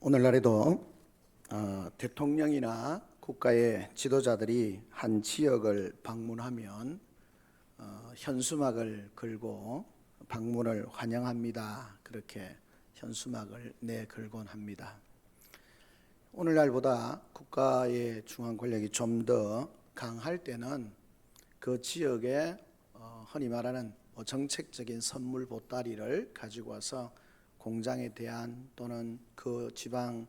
오늘날에도 대통령이나 국가의 지도자들이 한 지역을 방문하면 현수막을 걸고 방문을 환영합니다. 그렇게 현수막을 내걸곤 합니다. 오늘날보다 국가의 중앙 권력이 좀 더 강할 때는 그 지역에 흔히 말하는 정책적인 선물 보따리를 가지고 와서 공장에 대한 또는 그 지방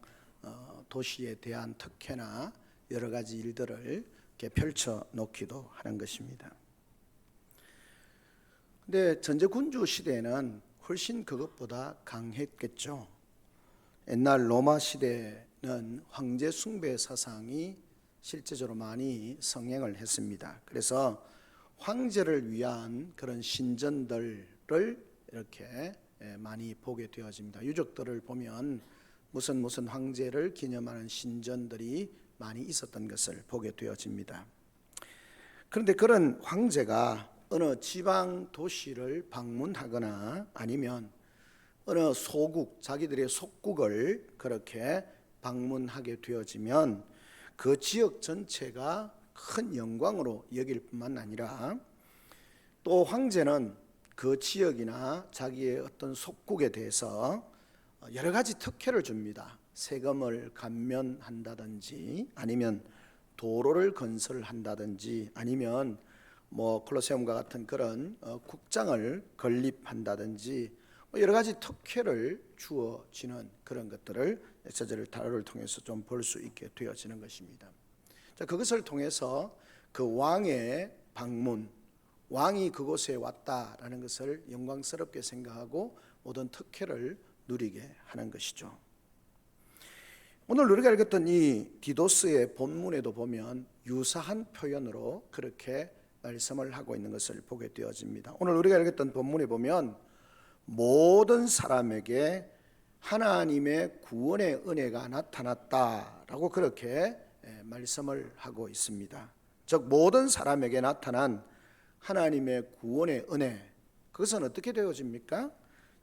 도시에 대한 특혜나 여러 가지 일들을 이렇게 펼쳐 놓기도 하는 것입니다. 근데 전제군주 시대에는 훨씬 그것보다 강했겠죠. 옛날 로마 시대는 황제 숭배 사상이 실제적으로 많이 성행을 했습니다. 그래서 황제를 위한 그런 신전들을 이렇게 많이 보게 되어집니다. 유적들을 보면 무슨 황제를 기념하는 신전들이 많이 있었던 것을 보게 되어집니다. 그런데 그런 황제가 어느 지방 도시를 방문하거나 아니면 어느 소국, 자기들의 속국을 그렇게 방문하게 되어지면 그 지역 전체가 큰 영광으로 여길 뿐만 아니라 또 황제는 그 지역이나 자기의 어떤 속국에 대해서 여러 가지 특혜를 줍니다. 세금을 감면한다든지 아니면 도로를 건설한다든지 아니면 콜로세움과 같은 그런 국장을 건립한다든지 여러 가지 특혜를 주어지는 그런 것들을 역사적인 다루를 통해서 좀 볼 수 있게 되어지는 것입니다. 자, 그것을 통해서 그 왕의 방문, 왕이 그곳에 왔다라는 것을 영광스럽게 생각하고 모든 특혜를 누리게 하는 것이죠. 오늘 우리가 읽었던 이 디도스의 본문에도 보면 유사한 표현으로 그렇게 말씀을 하고 있는 것을 보게 되어집니다. 오늘 우리가 읽었던 본문에 보면 모든 사람에게 하나님의 구원의 은혜가 나타났다라고 그렇게 말씀을 하고 있습니다. 즉 모든 사람에게 나타난 하나님의 구원의 은혜, 그것은 어떻게 되어집니까?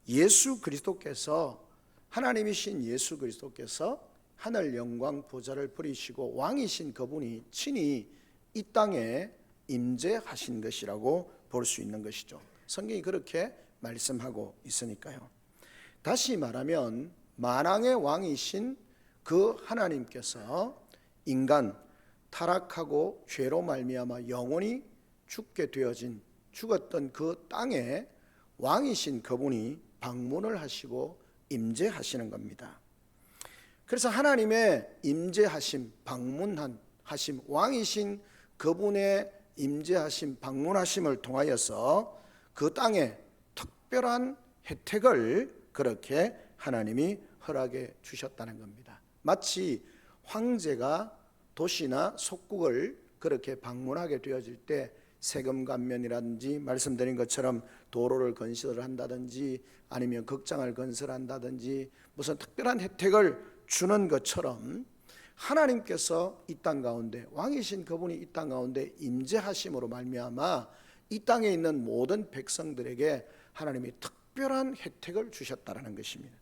예수 그리스도께서, 하나님이신 예수 그리스도께서 하늘 영광 보좌를 버리시고 왕이신 그분이 친히 이 땅에 임재하신 것이라고 볼 수 있는 것이죠. 성경이 그렇게 말씀하고 있으니까요. 다시 말하면 만왕의 왕이신 그 하나님께서 인간 타락하고 죄로 말미암아 영원히 죽게 되어진 죽었던 그 땅에 왕이신 그분이 방문을 하시고 임재하시는 겁니다. 그래서 하나님의 임재하심, 방문하심, 왕이신 그분의 임재하심, 방문하심을 통하여서 그 땅에 특별한 혜택을 그렇게 하나님이 허락해 주셨다는 겁니다. 마치 황제가 도시나 속국을 그렇게 방문하게 되어질 때 세금 감면이라든지 말씀드린 것처럼 도로를 건설한다든지 아니면 극장을 건설한다든지 무슨 특별한 혜택을 주는 것처럼 하나님께서 이 땅 가운데 왕이신 그분이 이 땅 가운데 임재하심으로 말미암아 이 땅에 있는 모든 백성들에게 하나님이 특별한 혜택을 주셨다는 것입니다.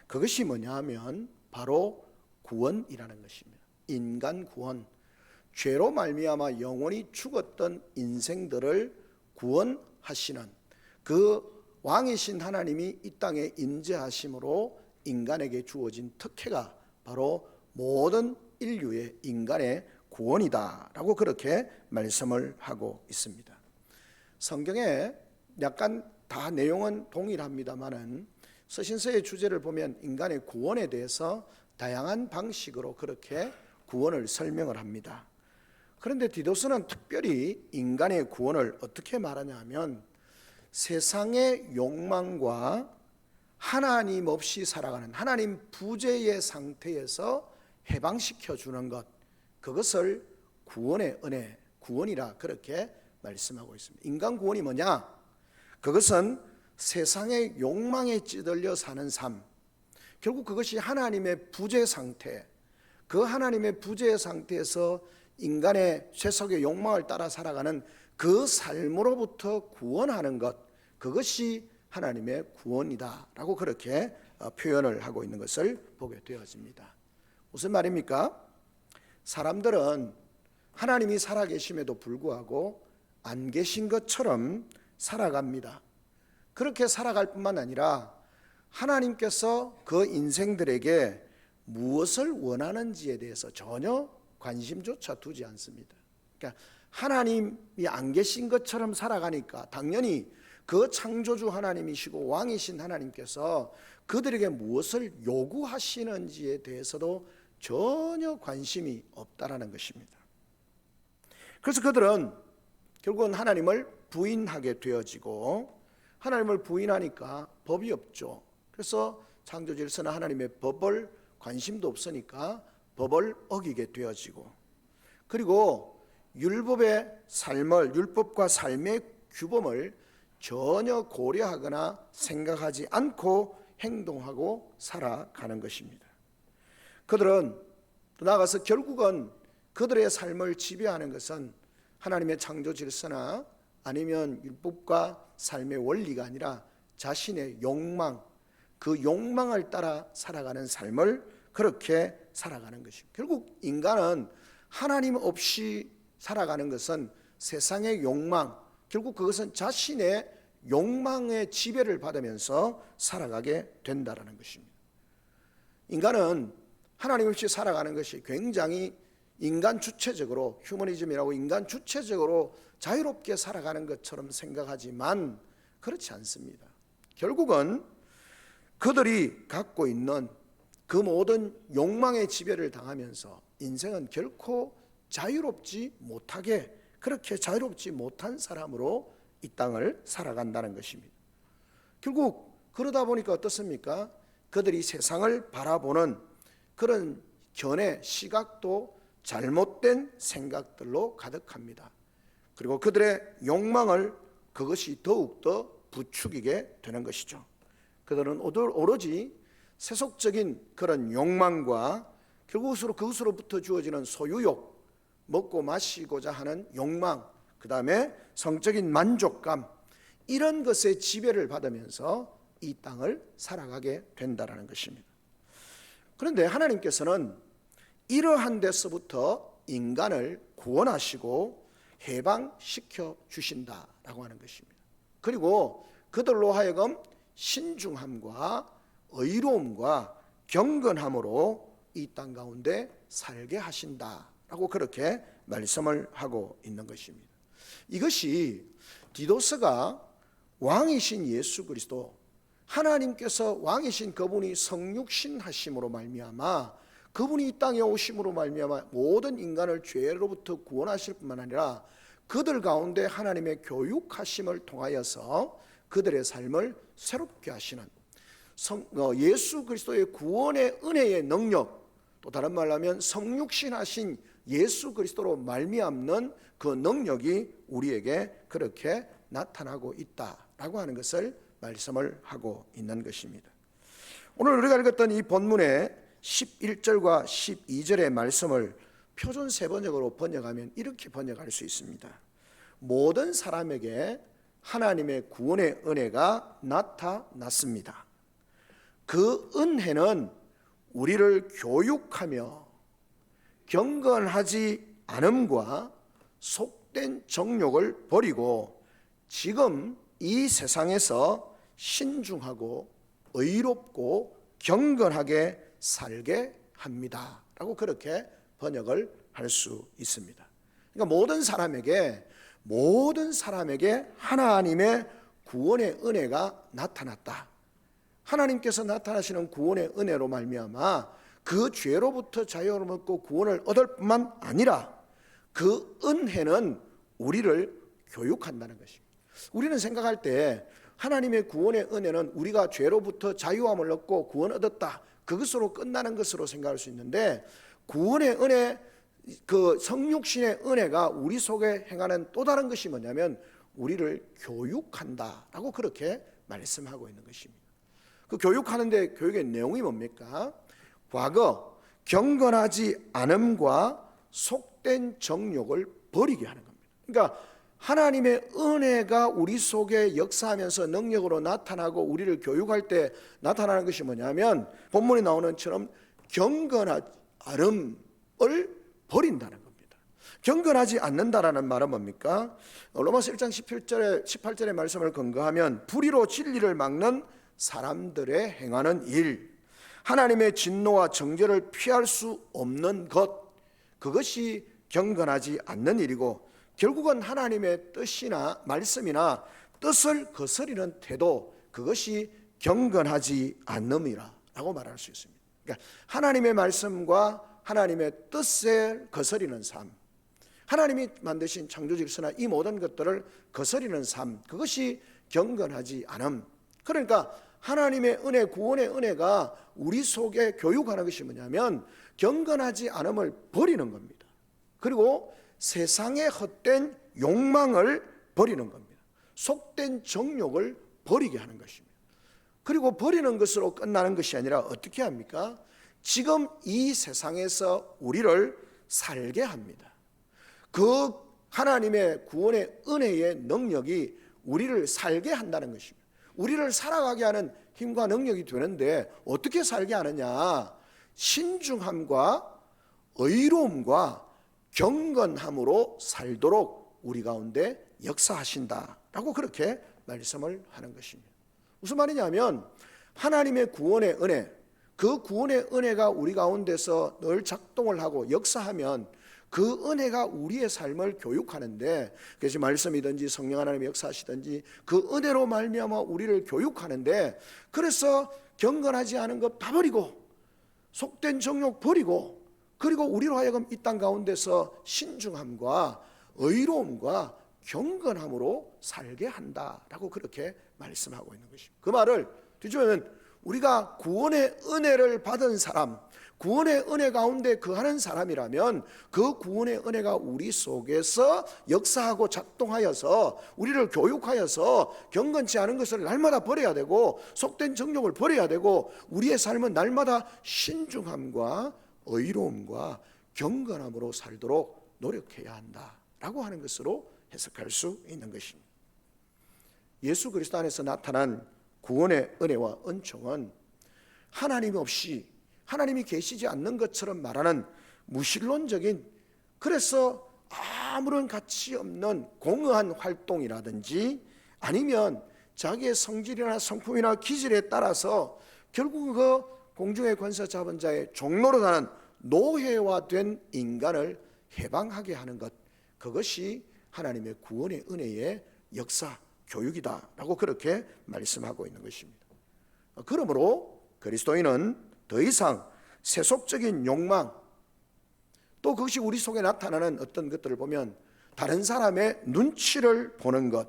그것이 뭐냐 하면 바로 구원이라는 것입니다. 인간 구원, 죄로 말미암아 영원히 죽었던 인생들을 구원하시는 그 왕이신 하나님이 이 땅에 임재하심으로 인간에게 주어진 특혜가 바로 모든 인류의 인간의 구원이다라고 그렇게 말씀을 하고 있습니다. 성경에 약간 다 내용은 동일합니다만은 서신서의 주제를 보면 인간의 구원에 대해서 다양한 방식으로 그렇게 구원을 설명을 합니다. 그런데 디도스는 특별히 인간의 구원을 어떻게 말하냐 하면 세상의 욕망과 하나님 없이 살아가는 하나님 부재의 상태에서 해방시켜 주는 것, 그것을 구원의 은혜, 구원이라 그렇게 말씀하고 있습니다. 인간 구원이 뭐냐? 그것은 세상의 욕망에 찌들려 사는 삶, 결국 그것이 하나님의 부재 상태, 그 하나님의 부재 상태에서 인간의 세속의 욕망을 따라 살아가는 그 삶으로부터 구원하는 것, 그것이 하나님의 구원이다 라고 그렇게 표현을 하고 있는 것을 보게 되어집니다. 무슨 말입니까? 사람들은 하나님이 살아계심에도 불구하고 안 계신 것처럼 살아갑니다. 그렇게 살아갈 뿐만 아니라 하나님께서 그 인생들에게 무엇을 원하는지에 대해서 전혀 관심조차 두지 않습니다. 그러니까 하나님이 안 계신 것처럼 살아가니까 당연히 그 창조주 하나님이시고 왕이신 하나님께서 그들에게 무엇을 요구하시는지에 대해서도 전혀 관심이 없다라는 것입니다. 그래서 그들은 결국은 하나님을 부인하게 되어지고, 하나님을 부인하니까 법이 없죠. 그래서 창조 질서나 하나님의 법을 관심도 없으니까 법을 어기게 되어지고, 그리고 율법과 삶의 규범을 전혀 고려하거나 생각하지 않고 행동하고 살아가는 것입니다. 그들은 또 나아가서 결국은 그들의 삶을 지배하는 것은 하나님의 창조 질서나 아니면 율법과 삶의 원리가 아니라 자신의 욕망, 그 욕망을 따라 살아가는 삶을 그렇게 살아가는 것입니다. 결국 인간은 하나님 없이 살아가는 것은 세상의 욕망, 결국 그것은 자신의 욕망의 지배를 받으면서 살아가게 된다는 것입니다. 인간은 하나님 없이 살아가는 것이 굉장히 인간 주체적으로, 휴머니즘이라고 인간 주체적으로 자유롭게 살아가는 것처럼 생각하지만 그렇지 않습니다. 결국은 그들이 갖고 있는 그 모든 욕망의 지배를 당하면서 인생은 결코 자유롭지 못하게, 그렇게 자유롭지 못한 사람으로 이 땅을 살아간다는 것입니다. 결국 그러다 보니까 어떻습니까? 그들이 세상을 바라보는 그런 견해, 시각도 잘못된 생각들로 가득합니다. 그리고 그들의 욕망을 그것이 더욱더 부추기게 되는 것이죠. 그들은 오로지 세속적인 그런 욕망과 결국 그것으로부터 주어지는 소유욕, 먹고 마시고자 하는 욕망, 그 다음에 성적인 만족감, 이런 것에 지배를 받으면서 이 땅을 살아가게 된다는 것입니다. 그런데 하나님께서는 이러한 데서부터 인간을 구원하시고 해방시켜 주신다라고 하는 것입니다. 그리고 그들로 하여금 신중함과 의로움과 경건함으로 이 땅 가운데 살게 하신다라고 그렇게 말씀을 하고 있는 것입니다. 이것이 디도스가 왕이신 예수 그리스도, 하나님께서 왕이신 그분이 성육신 하심으로 말미암아, 그분이 이 땅에 오심으로 말미암아 모든 인간을 죄로부터 구원하실 뿐만 아니라 그들 가운데 하나님의 교육하심을 통하여서 그들의 삶을 새롭게 하시는 예수 그리스도의 구원의 은혜의 능력, 또 다른 말로 하면 성육신 하신 예수 그리스도로 말미암는 그 능력이 우리에게 그렇게 나타나고 있다라고 하는 것을 말씀을 하고 있는 것입니다. 오늘 우리가 읽었던 이 본문의 11절과 12절의 말씀을 표준 세번역으로 번역하면 이렇게 번역할 수 있습니다. 모든 사람에게 하나님의 구원의 은혜가 나타났습니다. 그 은혜는 우리를 교육하며 경건하지 않음과 속된 정욕을 버리고 지금 이 세상에서 신중하고 의롭고 경건하게 살게 합니다 라고 그렇게 번역을 할 수 있습니다. 그러니까 모든 사람에게 하나님의 구원의 은혜가 나타났다. 하나님께서 나타나시는 구원의 은혜로 말미암아 그 죄로부터 자유를 얻고 구원을 얻을 뿐만 아니라 그 은혜는 우리를 교육한다는 것입니다. 우리는 생각할 때 하나님의 구원의 은혜는 우리가 죄로부터 자유함을 얻고 구원 얻었다, 그것으로 끝나는 것으로 생각할 수 있는데, 구원의 은혜, 그 성육신의 은혜가 우리 속에 행하는 또 다른 것이 뭐냐면 우리를 교육한다라고 그렇게 말씀하고 있는 것입니다. 그 교육하는데 교육의 내용이 뭡니까? 과거 경건하지 않음과 속된 정욕을 버리게 하는 겁니다. 그러니까 하나님의 은혜가 우리 속에 역사하면서 능력으로 나타나고 우리를 교육할 때 나타나는 것이 뭐냐면 본문에 나오는 것처럼 경건한 아름을 버린다는 겁니다. 경건하지 않는다라는 말은 뭡니까? 로마서 1장 18절의 말씀을 근거하면 불의로 진리를 막는 사람들의 행하는 일, 하나님의 진노와 정죄를 피할 수 없는 것, 그것이 경건하지 않는 일이고 결국은 하나님의 뜻이나 말씀이나 뜻을 거스리는 태도, 그것이 경건하지 않음이라고 말할 수 있습니다. 그러니까 하나님의 말씀과 하나님의 뜻을 거스리는 삶, 하나님이 만드신 창조 질서나 이 모든 것들을 거스리는 삶, 그것이 경건하지 않음. 그러니까 하나님의 은혜, 구원의 은혜가 우리 속에 교육하는 것이 뭐냐면 경건하지 않음을 버리는 겁니다. 그리고 세상의 헛된 욕망을 버리는 겁니다. 속된 정욕을 버리게 하는 것입니다. 그리고 버리는 것으로 끝나는 것이 아니라 어떻게 합니까? 지금 이 세상에서 우리를 살게 합니다. 그 하나님의 구원의 은혜의 능력이 우리를 살게 한다는 것입니다. 우리를 살아가게 하는 힘과 능력이 되는데 어떻게 살게 하느냐? 신중함과 의로움과 경건함으로 살도록 우리 가운데 역사하신다라고 그렇게 말씀을 하는 것입니다. 무슨 말이냐면 하나님의 구원의 은혜, 그 구원의 은혜가 우리 가운데서 늘 작동을 하고 역사하면 그 은혜가 우리의 삶을 교육하는데, 그것이 말씀이든지 성령 하나님의 역사하시든지 그 은혜로 말미암아 우리를 교육하는데, 그래서 경건하지 않은 것 다 버리고 속된 정욕 버리고 그리고 우리로 하여금 이 땅 가운데서 신중함과 의로움과 경건함으로 살게 한다라고 그렇게 말씀하고 있는 것입니다. 그 말을 뒤집으면 우리가 구원의 은혜를 받은 사람, 구원의 은혜 가운데 거하는 사람이라면 그 구원의 은혜가 우리 속에서 역사하고 작동하여서 우리를 교육하여서 경건치 않은 것을 날마다 버려야 되고 속된 정욕을 버려야 되고 우리의 삶은 날마다 신중함과 의로움과 경건함으로 살도록 노력해야 한다라고 하는 것으로 해석할 수 있는 것입니다. 예수 그리스도 안에서 나타난 구원의 은혜와 은총은 하나님 없이 하나님이 계시지 않는 것처럼 말하는 무신론적인, 그래서 아무런 가치 없는 공허한 활동이라든지 아니면 자기의 성질이나 성품이나 기질에 따라서 결국 그 공중의 권세 잡은 자의 종로로 가는 노예화된 인간을 해방하게 하는 것, 그것이 하나님의 구원의 은혜의 역사 교육이다라고 그렇게 말씀하고 있는 것입니다. 그러므로 그리스도인은 더 이상 세속적인 욕망, 또 그것이 우리 속에 나타나는 어떤 것들을 보면 다른 사람의 눈치를 보는 것,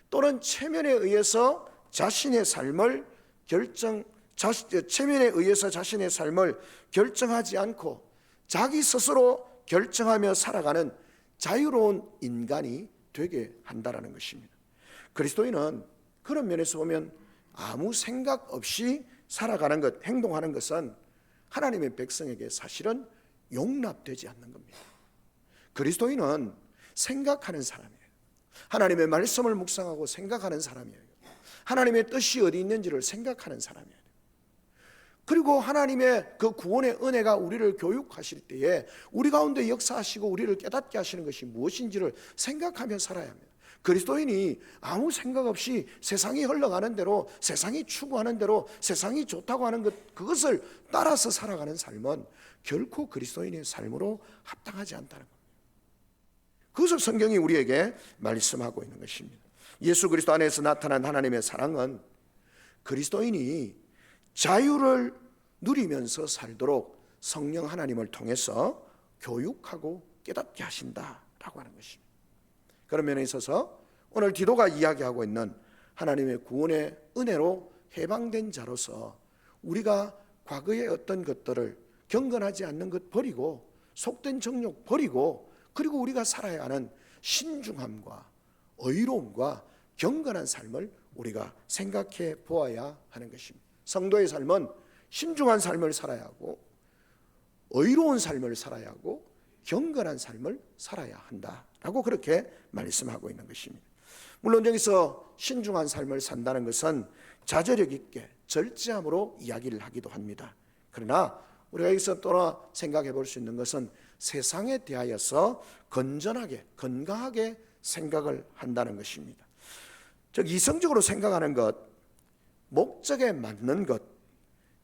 또는 체면에 의해서 자신의 삶을 결정하지 않고 자기 스스로 결정하며 살아가는 자유로운 인간이 되게 한다는 것입니다. 그리스도인은 그런 면에서 보면 아무 생각 없이 살아가는 것, 행동하는 것은 하나님의 백성에게 사실은 용납되지 않는 겁니다. 그리스도인은 생각하는 사람이에요. 하나님의 말씀을 묵상하고 생각하는 사람이에요. 하나님의 뜻이 어디 있는지를 생각하는 사람이에요. 그리고 하나님의 그 구원의 은혜가 우리를 교육하실 때에 우리 가운데 역사하시고 우리를 깨닫게 하시는 것이 무엇인지를 생각하며 살아야 합니다. 그리스도인이 아무 생각 없이 세상이 흘러가는 대로, 세상이 추구하는 대로, 세상이 좋다고 하는 것, 그것을 따라서 살아가는 삶은 결코 그리스도인의 삶으로 합당하지 않다는 겁니다. 그것을 성경이 우리에게 말씀하고 있는 것입니다. 예수 그리스도 안에서 나타난 하나님의 사랑은 그리스도인이 자유를 누리면서 살도록 성령 하나님을 통해서 교육하고 깨닫게 하신다라고 하는 것입니다. 그런 면에 있어서 오늘 디도가 이야기하고 있는 하나님의 구원의 은혜로 해방된 자로서 우리가 과거의 어떤 것들을 경건하지 않는 것 버리고 속된 정욕 버리고 그리고 우리가 살아야 하는 신중함과 의로움과 경건한 삶을 우리가 생각해 보아야 하는 것입니다. 성도의 삶은 신중한 삶을 살아야 하고 의로운 삶을 살아야 하고 경건한 삶을 살아야 한다라고 그렇게 말씀하고 있는 것입니다. 물론 여기서 신중한 삶을 산다는 것은 자제력 있게 절제함으로 이야기를 하기도 합니다. 그러나 우리가 여기서 또 생각해 볼 수 있는 것은 세상에 대하여서 건전하게 건강하게 생각을 한다는 것입니다. 즉 이성적으로 생각하는 것, 목적에 맞는 것,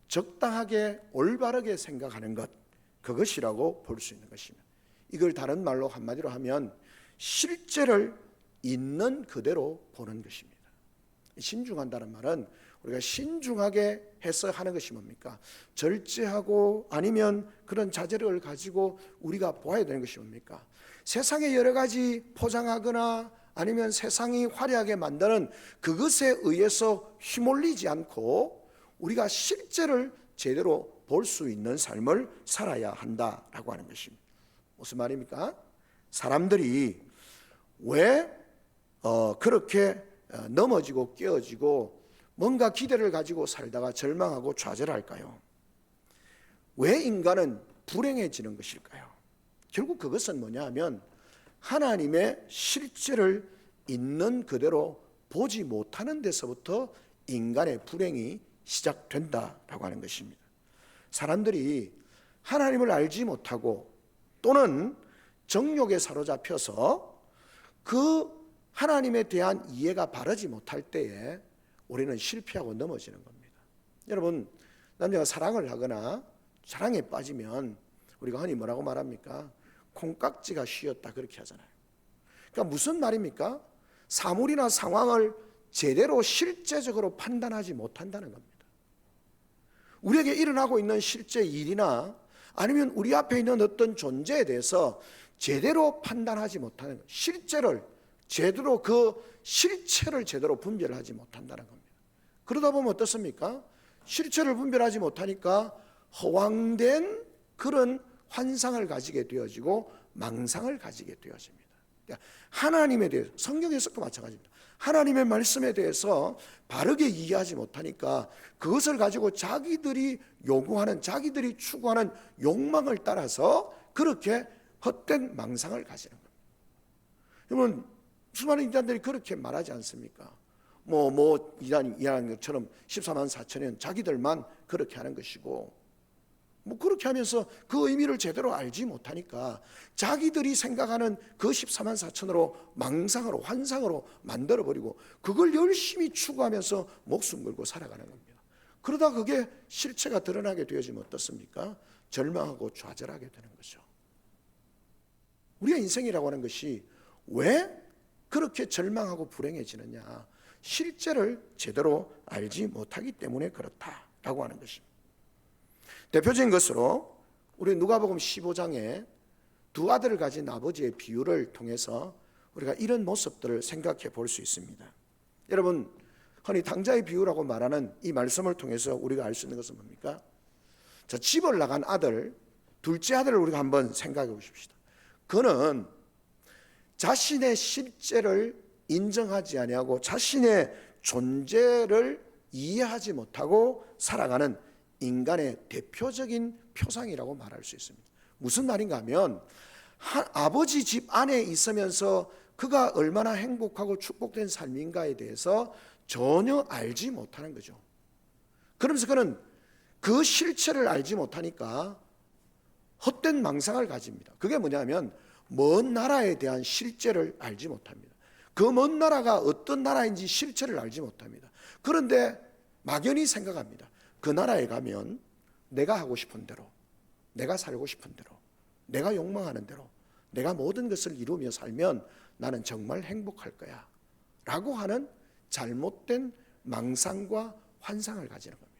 적당하게 올바르게 생각하는 것, 그것이라고 볼 수 있는 것입니다. 이걸 다른 말로 한마디로 하면 실제를 있는 그대로 보는 것입니다. 신중한다는 말은 우리가 신중하게 해서 하는 것이 뭡니까? 절제하고 아니면 그런 자제력을 가지고 우리가 보아야 되는 것이 뭡니까? 세상에 여러 가지 포장하거나 아니면 세상이 화려하게 만드는 그것에 의해서 휘몰리지 않고 우리가 실제를 제대로 볼 수 있는 삶을 살아야 한다라고 하는 것입니다. 무슨 말입니까? 사람들이 왜 그렇게 넘어지고 깨어지고 뭔가 기대를 가지고 살다가 절망하고 좌절할까요? 왜 인간은 불행해지는 것일까요? 결국 그것은 뭐냐 하면 하나님의 실제를 있는 그대로 보지 못하는 데서부터 인간의 불행이 시작된다라고 하는 것입니다. 사람들이 하나님을 알지 못하고 또는 정욕에 사로잡혀서 그 하나님에 대한 이해가 바르지 못할 때에 우리는 실패하고 넘어지는 겁니다. 여러분, 남자가 사랑을 하거나 사랑에 빠지면 우리가 흔히 뭐라고 말합니까? 콩깍지가 휘었다 그렇게 하잖아요. 그러니까 무슨 말입니까? 사물이나 상황을 제대로 실제적으로 판단하지 못한다는 겁니다. 우리에게 일어나고 있는 실제 일이나 아니면 우리 앞에 있는 어떤 존재에 대해서 제대로 판단하지 못하는 것, 실제를 제대로 그 실체를 제대로 분별을 하지 못한다는 겁니다. 그러다 보면 어떻습니까? 실체를 분별하지 못하니까 허황된 그런 환상을 가지게 되어지고 망상을 가지게 되어집니다. 그러니까 하나님에 대해서, 성경에서도 마찬가지입니다. 하나님의 말씀에 대해서 바르게 이해하지 못하니까 그것을 가지고 자기들이 요구하는, 자기들이 추구하는 욕망을 따라서 그렇게 헛된 망상을 가지는 겁니다. 여러분, 수많은 인간들이 그렇게 말하지 않습니까? 이해하는 것처럼 14만 4천년 자기들만 그렇게 하는 것이고, 그렇게 하면서 그 의미를 제대로 알지 못하니까 자기들이 생각하는 그 14만 4천으로 망상으로 환상으로 만들어버리고 그걸 열심히 추구하면서 목숨 걸고 살아가는 겁니다. 그러다 그게 실체가 드러나게 되어지면 어떻습니까? 절망하고 좌절하게 되는 거죠. 우리의 인생이라고 하는 것이 왜 그렇게 절망하고 불행해지느냐? 실제를 제대로 알지 못하기 때문에 그렇다라고 하는 것입니다. 대표적인 것으로 우리 누가복음 15장에 두 아들을 가진 아버지의 비유를 통해서 우리가 이런 모습들을 생각해 볼 수 있습니다. 여러분, 흔히 당자의 비유라고 말하는 이 말씀을 통해서 우리가 알 수 있는 것은 뭡니까? 자, 집을 나간 아들, 둘째 아들을 우리가 한번 생각해 보십시다. 그는 자신의 실제를 인정하지 아니하고 자신의 존재를 이해하지 못하고 살아가는 인간의 대표적인 표상이라고 말할 수 있습니다. 무슨 말인가 하면 아버지 집 안에 있으면서 그가 얼마나 행복하고 축복된 삶인가에 대해서 전혀 알지 못하는 거죠. 그러면서 그는 그 실체를 알지 못하니까 헛된 망상을 가집니다. 그게 뭐냐면 먼 나라에 대한 실제를 알지 못합니다. 그 먼 나라가 어떤 나라인지 실체를 알지 못합니다. 그런데 막연히 생각합니다. 그 나라에 가면 내가 하고 싶은 대로, 내가 살고 싶은 대로, 내가 욕망하는 대로, 내가 모든 것을 이루며 살면 나는 정말 행복할 거야 라고 하는 잘못된 망상과 환상을 가지는 겁니다.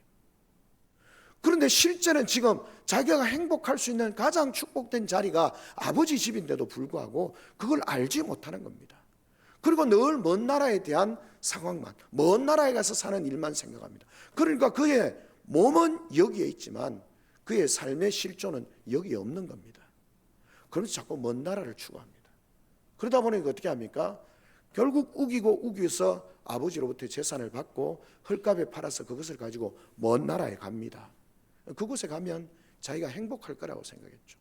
그런데 실제는 지금 자기가 행복할 수 있는 가장 축복된 자리가 아버지 집인데도 불구하고 그걸 알지 못하는 겁니다. 그리고 늘 먼 나라에 대한 상황만, 먼 나라에 가서 사는 일만 생각합니다. 그러니까 그의 몸은 여기에 있지만 그의 삶의 실존은 여기에 없는 겁니다. 그러면서 자꾸 먼 나라를 추구합니다. 그러다 보니 어떻게 합니까? 결국 우기서 아버지로부터 재산을 받고 헐값에 팔아서 그것을 가지고 먼 나라에 갑니다. 그곳에 가면 자기가 행복할 거라고 생각했죠.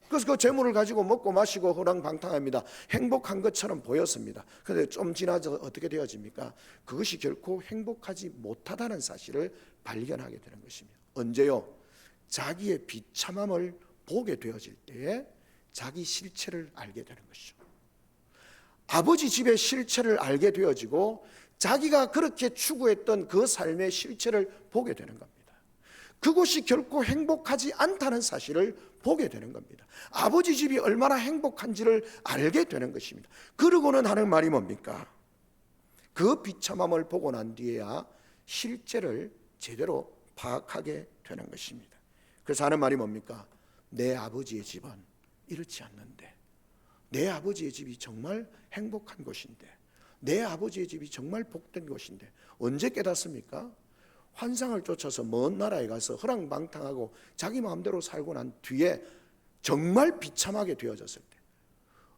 그래서 그 재물을 가지고 먹고 마시고 허랑방탕합니다. 행복한 것처럼 보였습니다. 그런데 좀 지나서 어떻게 되어집니까? 그것이 결코 행복하지 못하다는 사실을 발견하게 되는 것입니다. 언제요? 자기의 비참함을 보게 되어질 때에 자기 실체를 알게 되는 것이죠. 아버지 집의 실체를 알게 되어지고 자기가 그렇게 추구했던 그 삶의 실체를 보게 되는 겁니다. 그곳이 결코 행복하지 않다는 사실을 보게 되는 겁니다. 아버지 집이 얼마나 행복한지를 알게 되는 것입니다. 그러고는 하는 말이 뭡니까? 그 비참함을 보고 난 뒤에야 실제를 제대로 파악하게 되는 것입니다. 그래서 하는 말이 뭡니까? 내 아버지의 집은 이렇지 않는데, 내 아버지의 집이 정말 행복한 곳인데, 내 아버지의 집이 정말 복된 곳인데, 언제 깨닫습니까? 환상을 쫓아서 먼 나라에 가서 허랑방탕하고 자기 마음대로 살고 난 뒤에 정말 비참하게 되어졌을 때,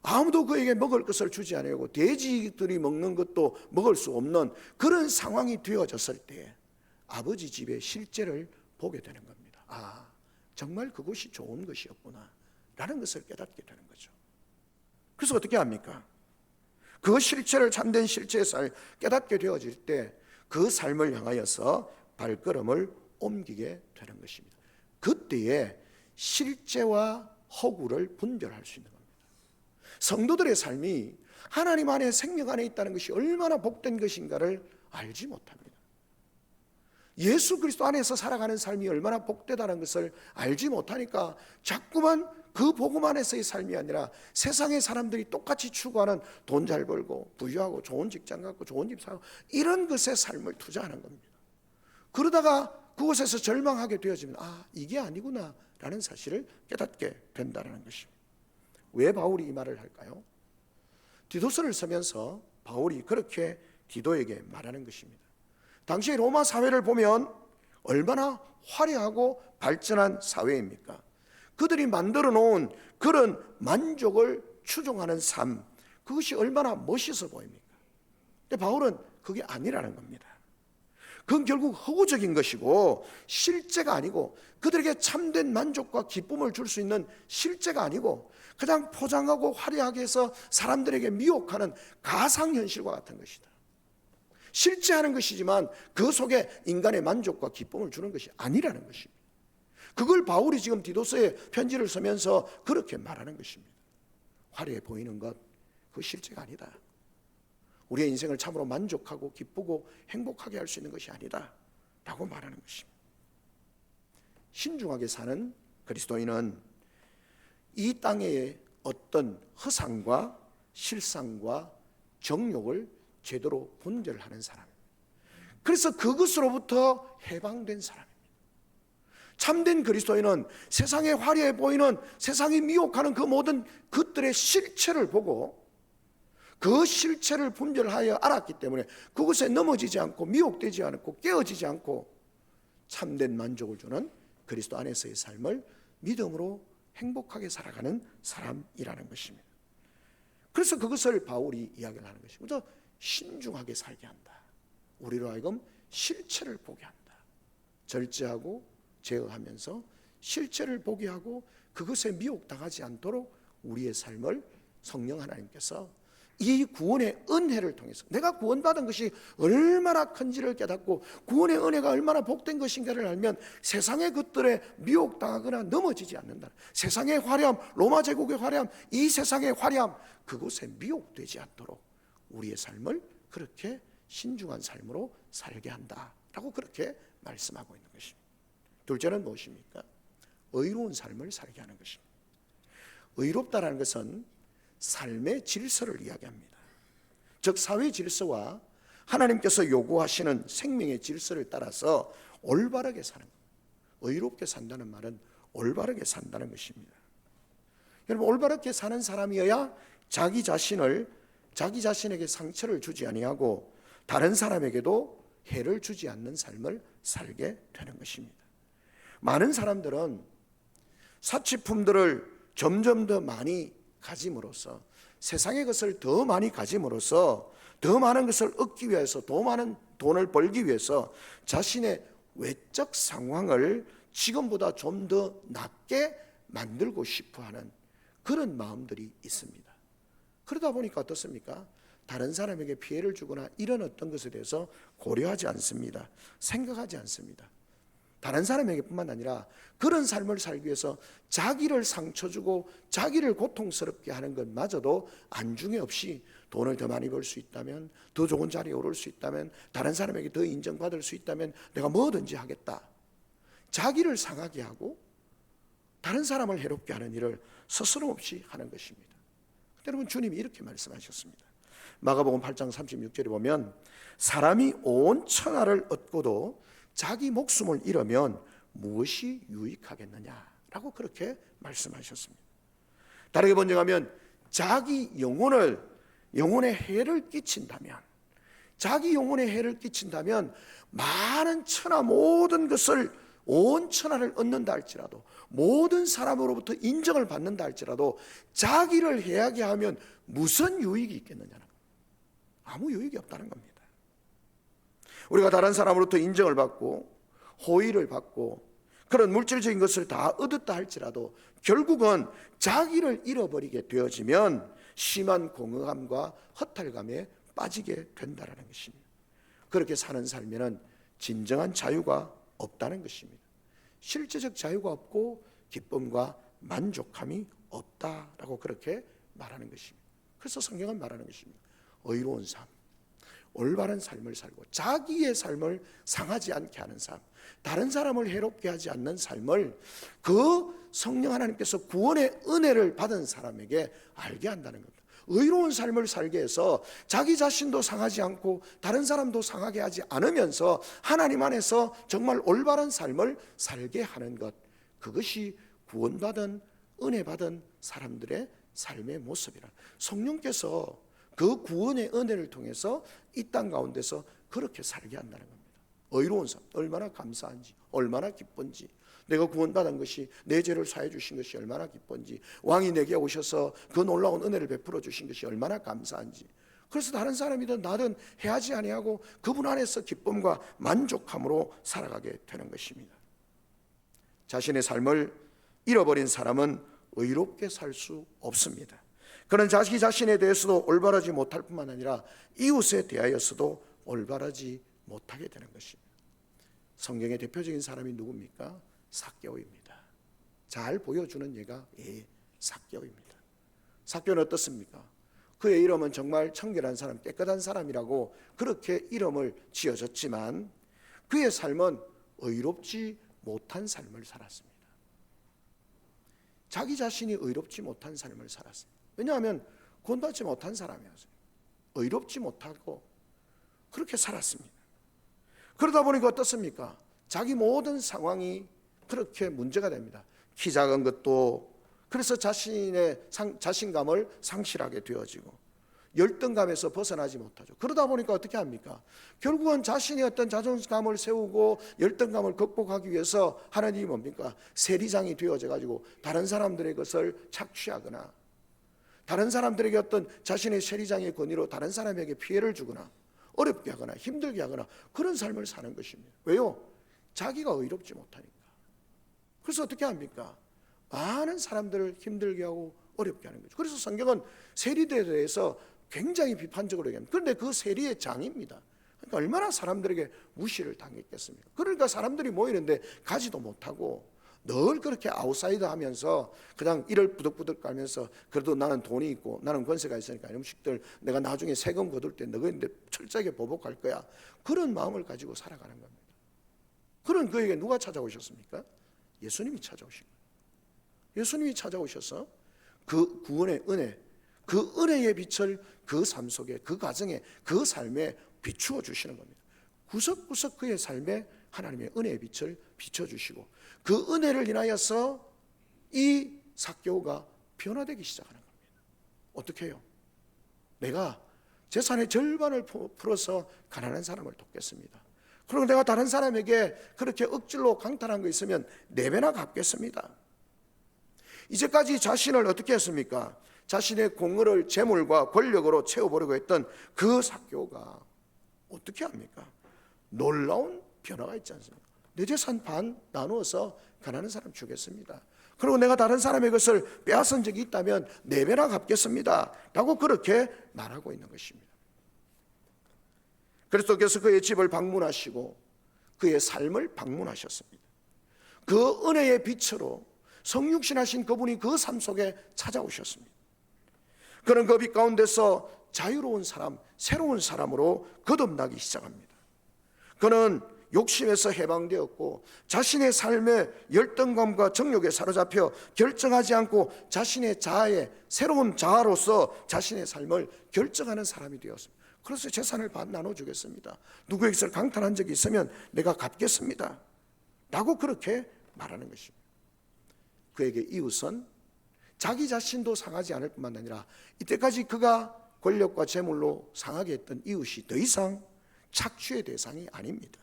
아무도 그에게 먹을 것을 주지 않고 돼지들이 먹는 것도 먹을 수 없는 그런 상황이 되어졌을 때 아버지 집의 실제를 보게 되는 겁니다. 아, 정말 그것이 좋은 것이었구나 라는 것을 깨닫게 되는 거죠. 그래서 어떻게 합니까? 그 실체를, 참된 실체의 삶을 깨닫게 되어질 때 그 삶을 향하여서 발걸음을 옮기게 되는 것입니다. 그때에 실제와 허구를 분별할 수 있는 겁니다. 성도들의 삶이 하나님 안에, 생명 안에 있다는 것이 얼마나 복된 것인가를 알지 못합니다. 예수 그리스도 안에서 살아가는 삶이 얼마나 복되다는 것을 알지 못하니까 자꾸만 그 복음 안에서의 삶이 아니라 세상의 사람들이 똑같이 추구하는 돈 잘 벌고 부유하고 좋은 직장 갖고 좋은 집 사고 이런 것에 삶을 투자하는 겁니다. 그러다가 그곳에서 절망하게 되어지면 아, 이게 아니구나 라는 사실을 깨닫게 된다는 것입니다. 왜 바울이 이 말을 할까요? 디도서를 쓰면서 바울이 그렇게 디도에게 말하는 것입니다. 당시 로마 사회를 보면 얼마나 화려하고 발전한 사회입니까? 그들이 만들어 놓은 그런 만족을 추종하는 삶, 그것이 얼마나 멋있어 보입니까? 근데 바울은 그게 아니라는 겁니다. 그건 결국 허구적인 것이고 실제가 아니고, 그들에게 참된 만족과 기쁨을 줄 수 있는 실제가 아니고 그냥 포장하고 화려하게 해서 사람들에게 미혹하는 가상현실과 같은 것이다. 실제하는 것이지만 그 속에 인간의 만족과 기쁨을 주는 것이 아니라는 것입니다. 그걸 바울이 지금 디도서의 편지를 쓰면서 그렇게 말하는 것입니다. 화려해 보이는 것, 그 실제가 아니다. 우리의 인생을 참으로 만족하고 기쁘고 행복하게 할 수 있는 것이 아니다 라고 말하는 것입니다. 신중하게 사는 그리스도인은 이 땅의 어떤 허상과 실상과 정욕을 제대로 분별하는 사람입니다. 그래서 그것으로부터 해방된 사람입니다. 참된 그리스도인은 세상에 화려해 보이는, 세상이 미혹하는 그 모든 것들의 실체를 보고 그 실체를 분별하여 알았기 때문에 그것에 넘어지지 않고 미혹되지 않고 깨어지지 않고 참된 만족을 주는 그리스도 안에서의 삶을 믿음으로 행복하게 살아가는 사람이라는 것입니다. 그래서 그것을 바울이 이야기를 하는 것입니다. 신중하게 살게 한다. 우리로 하여금 실체를 보게 한다. 절제하고 제어하면서 실체를 보게 하고 그것에 미혹당하지 않도록 우리의 삶을 성령 하나님께서 이 구원의 은혜를 통해서 내가 구원받은 것이 얼마나 큰지를 깨닫고 구원의 은혜가 얼마나 복된 것인가를 알면 세상의 것들에 미혹당하거나 넘어지지 않는다. 세상의 화려함, 로마 제국의 화려함, 이 세상의 화려함, 그곳에 미혹되지 않도록 우리의 삶을 그렇게 신중한 삶으로 살게 한다라고 그렇게 말씀하고 있는 것입니다. 둘째는 무엇입니까? 의로운 삶을 살게 하는 것입니다. 의롭다라는 것은 삶의 질서를 이야기합니다. 즉 사회 질서와 하나님께서 요구하시는 생명의 질서를 따라서 올바르게 사는 것. 의롭게 산다는 말은 올바르게 산다는 것입니다. 여러분, 올바르게 사는 사람이어야 자기 자신에게 상처를 주지 아니하고 다른 사람에게도 해를 주지 않는 삶을 살게 되는 것입니다. 많은 사람들은 사치품들을 점점 더 많이 가짐으로써, 세상의 것을 더 많이 가짐으로써 더 많은 것을 얻기 위해서, 더 많은 돈을 벌기 위해서 자신의 외적 상황을 지금보다 좀 더 낫게 만들고 싶어하는 그런 마음들이 있습니다. 그러다 보니까 어떻습니까? 다른 사람에게 피해를 주거나 이런 어떤 것에 대해서 고려하지 않습니다. 생각하지 않습니다. 다른 사람에게뿐만 아니라 그런 삶을 살기 위해서 자기를 상처 주고 자기를 고통스럽게 하는 것마저도 안중에 없이 돈을 더 많이 벌 수 있다면, 더 좋은 자리에 오를 수 있다면, 다른 사람에게 더 인정받을 수 있다면 내가 뭐든지 하겠다. 자기를 상하게 하고 다른 사람을 해롭게 하는 일을 스스럼없이 하는 것입니다. 여러분, 주님이 이렇게 말씀하셨습니다. 마가복음 8장 36절에 보면 사람이 온 천하를 얻고도 자기 목숨을 잃으면 무엇이 유익하겠느냐라고 그렇게 말씀하셨습니다. 다르게 번역하면 자기 영혼에 해를 끼친다면, 자기 영혼에 해를 끼친다면 많은 천하 모든 것을, 온 천하를 얻는다 할지라도, 모든 사람으로부터 인정을 받는다 할지라도 자기를 해하게 하면 무슨 유익이 있겠느냐는 겁니다. 아무 유익이 없다는 겁니다. 우리가 다른 사람으로부터 인정을 받고 호의를 받고 그런 물질적인 것을 다 얻었다 할지라도 결국은 자기를 잃어버리게 되어지면 심한 공허함과 허탈감에 빠지게 된다는 것입니다. 그렇게 사는 삶에는 진정한 자유가 없다는 것입니다. 실제적 자유가 없고 기쁨과 만족함이 없다라고 그렇게 말하는 것입니다. 그래서 성경은 말하는 것입니다. 의로운 삶, 올바른 삶을 살고 자기의 삶을 상하지 않게 하는 삶, 다른 사람을 해롭게 하지 않는 삶을 그 성령 하나님께서 구원의 은혜를 받은 사람에게 알게 한다는 겁니다. 의로운 삶을 살게 해서 자기 자신도 상하지 않고 다른 사람도 상하게 하지 않으면서 하나님 안에서 정말 올바른 삶을 살게 하는 것, 그것이 구원받은 은혜 받은 사람들의 삶의 모습이라. 성령께서 그 구원의 은혜를 통해서 이 땅 가운데서 그렇게 살게 한다는 겁니다. 의로운 삶, 얼마나 감사한지, 얼마나 기쁜지, 내가 구원받은 것이, 내 죄를 사해 주신 것이 얼마나 기쁜지, 왕이 내게 오셔서 그 놀라운 은혜를 베풀어 주신 것이 얼마나 감사한지, 그래서 다른 사람이든 나든 해하지 아니하고 그분 안에서 기쁨과 만족함으로 살아가게 되는 것입니다. 자신의 삶을 잃어버린 사람은 의롭게 살 수 없습니다. 그는 자기 자신에 대해서도 올바르지 못할 뿐만 아니라 이웃에 대하여서도 올바르지 못하게 되는 것입니다. 성경의 대표적인 사람이 누굽니까? 삭개오입니다. 잘 보여주는 예가 삭개오입니다. 삭개오는 어떻습니까? 그의 이름은 정말 청결한 사람, 깨끗한 사람이라고 그렇게 이름을 지어졌지만 그의 삶은 의롭지 못한 삶을 살았습니다. 자기 자신이 의롭지 못한 삶을 살았습니다. 왜냐하면 구원받지 못한 사람이었어요. 의롭지 못하고 그렇게 살았습니다. 그러다 보니까 어떻습니까? 자기 모든 상황이 그렇게 문제가 됩니다. 키 작은 것도, 그래서 자신의 자신감을 상실하게 되어지고 열등감에서 벗어나지 못하죠. 그러다 보니까 어떻게 합니까? 결국은 자신의 어떤 자존감을 세우고 열등감을 극복하기 위해서 하는 일이 뭡니까? 세리장이 되어져 가지고 다른 사람들의 것을 착취하거나, 다른 사람들에게 어떤 자신의 세리장의 권위로 다른 사람에게 피해를 주거나 어렵게 하거나 힘들게 하거나 그런 삶을 사는 것입니다. 왜요? 자기가 의롭지 못하니까. 그래서 어떻게 합니까? 많은 사람들을 힘들게 하고 어렵게 하는 거죠. 그래서 성경은 세리들에 대해서 굉장히 비판적으로 얘기합니다. 그런데 그 세리의 장입니다. 그러니까 얼마나 사람들에게 무시를 당했겠습니까? 그러니까 사람들이 모이는데 가지도 못하고 늘 그렇게 아웃사이더 하면서 그냥 이를 부득부득 깔면서, 그래도 나는 돈이 있고 나는 권세가 있으니까 음식들 내가 나중에 세금 거둘 때 너희인데 철저하게 보복할 거야, 그런 마음을 가지고 살아가는 겁니다. 그런 그에게 누가 찾아오셨습니까? 예수님이 찾아오신 거예요. 예수님이 찾아오셔서 그 구원의 은혜, 그 은혜의 빛을 그 삶 속에, 그 가정에, 그 삶에 비추어 주시는 겁니다. 구석구석 그의 삶에 하나님의 은혜의 빛을 비춰주시고 그 은혜를 인하여서 이 삭개오가 변화되기 시작하는 겁니다. 어떻게 해요? 내가 재산의 절반을 풀어서 가난한 사람을 돕겠습니다. 그리고 내가 다른 사람에게 그렇게 억지로 강탈한 거 있으면 4배나 갚겠습니다. 이제까지 자신을 어떻게 했습니까? 자신의 공의를 재물과 권력으로 채워보려고 했던 그 삭개오가 어떻게 합니까? 놀라운 변화가 있지 않습니까? 내 재산 반 나누어서 가난한 사람 주겠습니다. 그리고 내가 다른 사람의 것을 빼앗은 적이 있다면 4배나 갚겠습니다 라고 그렇게 말하고 있는 것입니다. 그리스도께서 그의 집을 방문하시고 그의 삶을 방문하셨습니다. 그 은혜의 빛으로 성육신하신 그분이 그 삶 속에 찾아오셨습니다. 그는 그 빛 가운데서 자유로운 사람, 새로운 사람으로 거듭나기 시작합니다. 그는 욕심에서 해방되었고 자신의 삶의 열등감과 정욕에 사로잡혀 결정하지 않고 자신의 자아의 새로운 자아로서 자신의 삶을 결정하는 사람이 되었습니다. 그래서 재산을 반 나눠주겠습니다. 누구의 것을 강탈한 적이 있으면 내가 갚겠습니다 라고 그렇게 말하는 것입니다. 그에게 이웃은 자기 자신도 상하지 않을 뿐만 아니라 이때까지 그가 권력과 재물로 상하게 했던 이웃이 더 이상 착취의 대상이 아닙니다.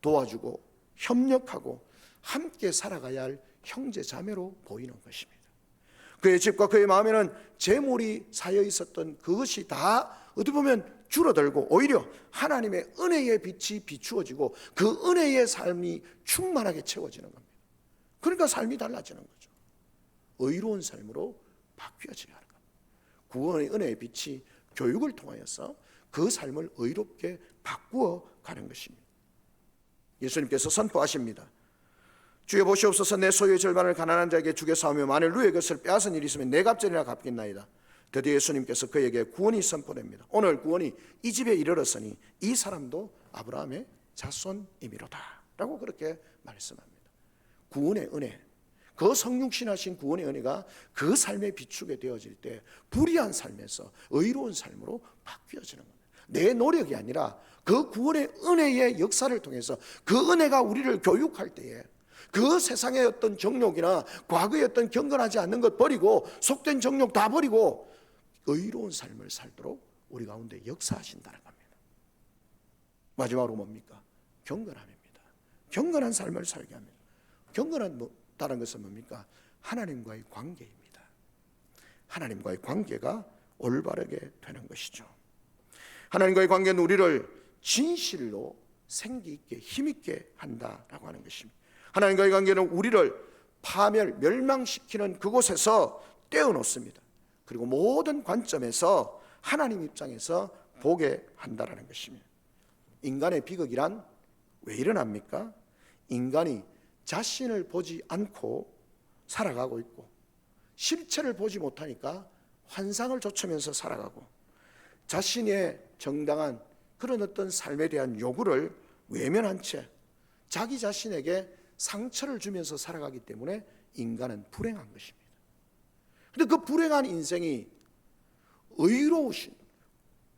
도와주고 협력하고 함께 살아가야 할 형제 자매로 보이는 것입니다. 그의 집과 그의 마음에는 재물이 쌓여 있었던 그것이 다 어떻게 보면 줄어들고 오히려 하나님의 은혜의 빛이 비추어지고 그 은혜의 삶이 충만하게 채워지는 겁니다. 그러니까 삶이 달라지는 거죠. 의로운 삶으로 바뀌어지게 하는 겁니다. 구원의 은혜의 빛이 교육을 통하여서 그 삶을 의롭게 바꾸어 가는 것입니다. 예수님께서 선포하십니다. 주여 보시옵소서, 내 소유의 절반을 가난한 자에게 주겠사오며 만일 누의 것을 빼앗은 일이 있으면 내 갑절이나 갚겠나이다. 드디어 예수님께서 그에게 구원이 선포됩니다. 오늘 구원이 이 집에 이르렀으니 이 사람도 아브라함의 자손이미로다 라고 그렇게 말씀합니다. 구원의 은혜, 그 성육신하신 구원의 은혜가 그 삶에 비추게 되어질 때 불의한 삶에서 의로운 삶으로 바뀌어지는 겁니다. 내 노력이 아니라 그 구원의 은혜의 역사를 통해서 그 은혜가 우리를 교육할 때에 그 세상의 어떤 정욕이나 과거의 어떤 경건하지 않는 것 버리고 속된 정욕 다 버리고 의로운 삶을 살도록 우리 가운데 역사하신다는 겁니다. 마지막으로 뭡니까? 경건함입니다. 경건한 삶을 살게 합니다. 경건한 다른 것은 뭡니까? 하나님과의 관계입니다. 하나님과의 관계가 올바르게 되는 것이죠. 하나님과의 관계는 우리를 진실로 생기 있게 힘있게 한다라고 하는 것입니다. 하나님과의 관계는 우리를 파멸, 멸망시키는 그곳에서 떼어놓습니다. 그리고 모든 관점에서 하나님 입장에서 보게 한다라는 것입니다. 인간의 비극이란 왜 일어납니까? 인간이 자신을 보지 않고 살아가고 있고 실체를 보지 못하니까 환상을 좇으면서 살아가고 자신의 정당한 그런 어떤 삶에 대한 요구를 외면한 채 자기 자신에게 상처를 주면서 살아가기 때문에 인간은 불행한 것입니다. 그런데 그 불행한 인생이 의로우신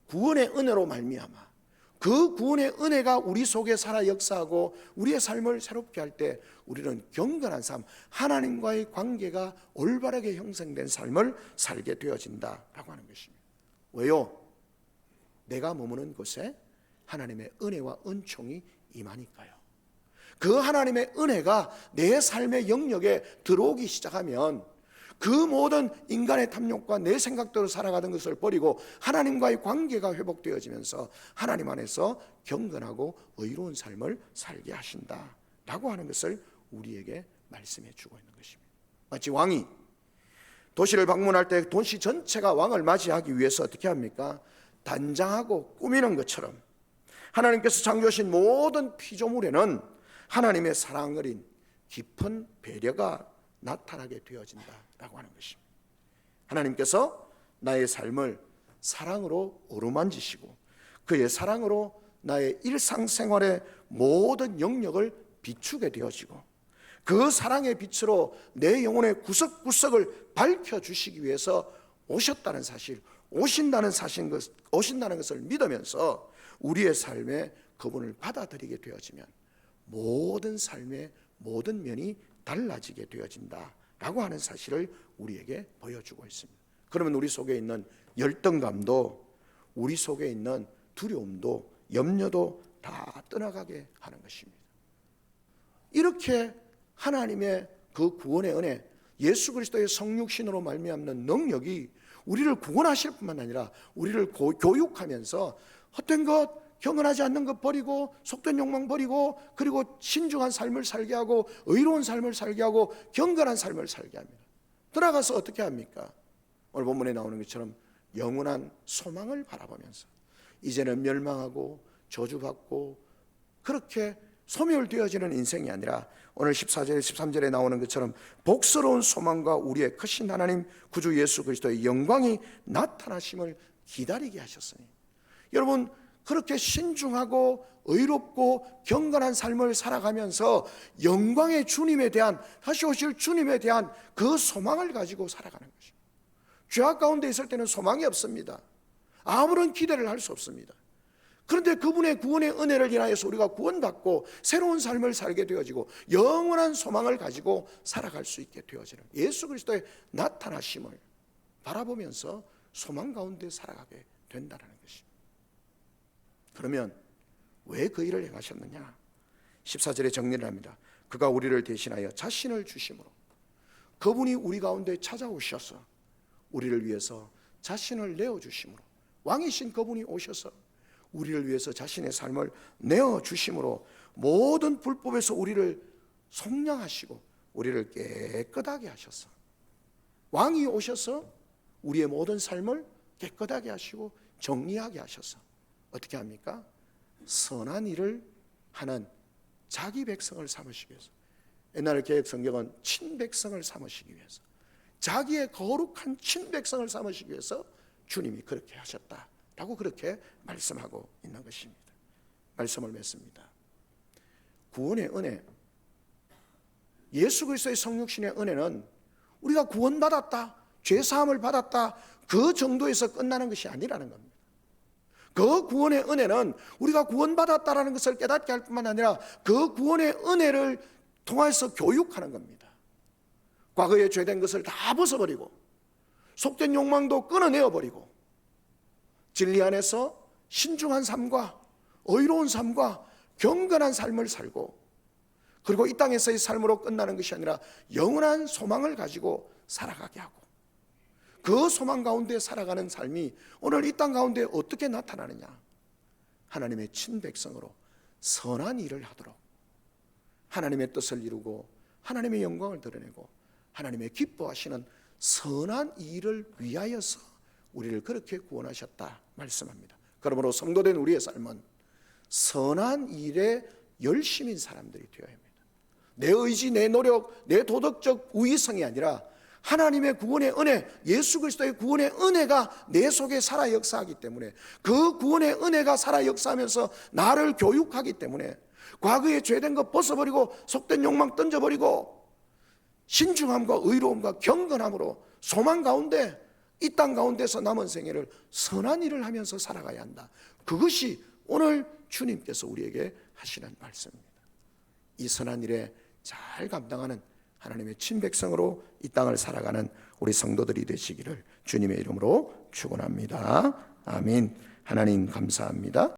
구원의 은혜로 말미암아 그 구원의 은혜가 우리 속에 살아 역사하고 우리의 삶을 새롭게 할 때 우리는 경건한 삶, 하나님과의 관계가 올바르게 형성된 삶을 살게 되어진다라고 하는 것입니다. 왜요? 내가 머무는 곳에 하나님의 은혜와 은총이 임하니까요. 그 하나님의 은혜가 내 삶의 영역에 들어오기 시작하면 그 모든 인간의 탐욕과 내 생각대로 살아가던 것을 버리고 하나님과의 관계가 회복되어지면서 하나님 안에서 경건하고 의로운 삶을 살게 하신다라고 하는 것을 우리에게 말씀해 주고 있는 것입니다. 마치 왕이 도시를 방문할 때 도시 전체가 왕을 맞이하기 위해서 어떻게 합니까? 단장하고 꾸미는 것처럼 하나님께서 창조하신 모든 피조물에는 하나님의 사랑 어린 깊은 배려가 나타나게 되어진다라고 하는 것입니다. 하나님께서 나의 삶을 사랑으로 어루만지시고 그의 사랑으로 나의 일상생활의 모든 영역을 비추게 되어지고 그 사랑의 빛으로 내 영혼의 구석구석을 밝혀주시기 위해서 오셨다는 사실, 오신다는 것을 믿으면서 우리의 삶에 그분을 받아들이게 되어지면 모든 삶의 모든 면이 달라지게 되어진다라고 하는 사실을 우리에게 보여주고 있습니다. 그러면 우리 속에 있는 열등감도 우리 속에 있는 두려움도 염려도 다 떠나가게 하는 것입니다. 이렇게 하나님의 그 구원의 은혜, 예수 그리스도의 성육신으로 말미암는 능력이 우리를 구원하실 뿐만 아니라 우리를 교육하면서 헛된 것, 경건하지 않는 것 버리고 속된 욕망 버리고 그리고 신중한 삶을 살게 하고 의로운 삶을 살게 하고 경건한 삶을 살게 합니다. 들어가서 어떻게 합니까? 오늘 본문에 나오는 것처럼 영원한 소망을 바라보면서 이제는 멸망하고 저주받고 그렇게 소멸되어지는 인생이 아니라 오늘 14절 13절에 나오는 것처럼 복스러운 소망과 우리의 크신 하나님 구주 예수 그리스도의 영광이 나타나심을 기다리게 하셨으니, 여러분 그렇게 신중하고 의롭고 경건한 삶을 살아가면서 영광의 주님에 대한, 다시 오실 주님에 대한 그 소망을 가지고 살아가는 것입니다. 죄악 가운데 있을 때는 소망이 없습니다. 아무런 기대를 할 수 없습니다. 그런데 그분의 구원의 은혜를 인하여서 우리가 구원받고 새로운 삶을 살게 되어지고 영원한 소망을 가지고 살아갈 수 있게 되어지는 예수 그리스도의 나타나심을 바라보면서 소망 가운데 살아가게 된다는 것입니다. 그러면 왜 그 일을 행하셨느냐? 14절에 정리를 합니다. 그가 우리를 대신하여 자신을 주심으로, 그분이 우리 가운데 찾아오셔서 우리를 위해서 자신을 내어주심으로, 왕이신 그분이 오셔서 우리를 위해서 자신의 삶을 내어주심으로 모든 불법에서 우리를 속량하시고 우리를 깨끗하게 하셔서, 왕이 오셔서 우리의 모든 삶을 깨끗하게 하시고 정리하게 하셔서 어떻게 합니까? 선한 일을 하는 자기 백성을 삼으시기 위해서, 옛날 개혁 성경은 친백성을 삼으시기 위해서, 자기의 거룩한 친백성을 삼으시기 위해서 주님이 그렇게 하셨다라고 그렇게 말씀하고 있는 것입니다. 말씀을 맺습니다. 구원의 은혜, 예수 그리스도의 성육신의 은혜는 우리가 구원받았다, 죄사함을 받았다 그 정도에서 끝나는 것이 아니라는 겁니다. 그 구원의 은혜는 우리가 구원받았다라는 것을 깨닫게 할 뿐만 아니라 그 구원의 은혜를 통해서 교육하는 겁니다. 과거에 죄된 것을 다 벗어버리고 속된 욕망도 끊어내어버리고 진리 안에서 신중한 삶과 의로운 삶과 경건한 삶을 살고, 그리고 이 땅에서의 삶으로 끝나는 것이 아니라 영원한 소망을 가지고 살아가게 하고, 그 소망 가운데 살아가는 삶이 오늘 이 땅 가운데 어떻게 나타나느냐? 하나님의 친백성으로 선한 일을 하도록, 하나님의 뜻을 이루고 하나님의 영광을 드러내고 하나님의 기뻐하시는 선한 일을 위하여서 우리를 그렇게 구원하셨다 말씀합니다. 그러므로 성도된 우리의 삶은 선한 일에 열심인 사람들이 되어야 합니다. 내 의지, 내 노력, 내 도덕적 우위성이 아니라 하나님의 구원의 은혜, 예수 그리스도의 구원의 은혜가 내 속에 살아 역사하기 때문에, 그 구원의 은혜가 살아 역사하면서 나를 교육하기 때문에 과거에 죄된 것 벗어버리고 속된 욕망 던져버리고 신중함과 의로움과 경건함으로 소망 가운데, 이 땅 가운데서 남은 생애를 선한 일을 하면서 살아가야 한다. 그것이 오늘 주님께서 우리에게 하시는 말씀입니다. 이 선한 일에 잘 감당하는 하나님의 친백성으로 이 땅을 살아가는 우리 성도들이 되시기를 주님의 이름으로 축원합니다. 아멘. 하나님 감사합니다.